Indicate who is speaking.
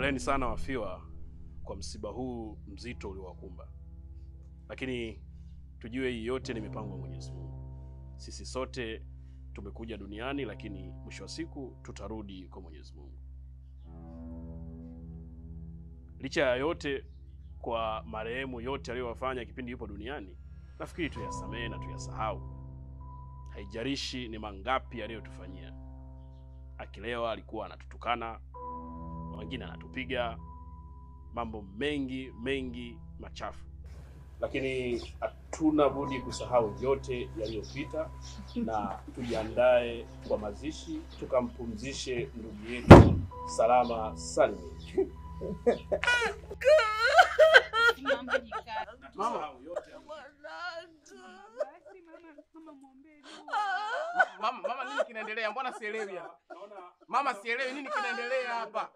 Speaker 1: Poleni sana wafiwa kwa msiba huu mzito uliowakumba. Lakini tujue hii yote ni mipango ya Mwenyezi Mungu. Sisi sote tumekuja duniani, lakini mwisho wa siku tutarudi kwa Mwenyezi Mungu. Licha ya yote kwa marehemu yote aliyowafanya kipindi yupo duniani, nafikiri tuyasamehe na tuyasahau. Haijalishi ni mangapi aliyotufanyia. Akilewa alikuwa anatutukana, wengine anatupiga, mambo mengi machafu. Lakini hatuna budi kusahau yote yaliyopita na tujiandae kwa mazishi, tukampumzishe ndugu yetu salama salmi.
Speaker 2: Mama nini kinaendelea? Mbona sielewi hapa? Mama sielewi nini kinaendelea hapa?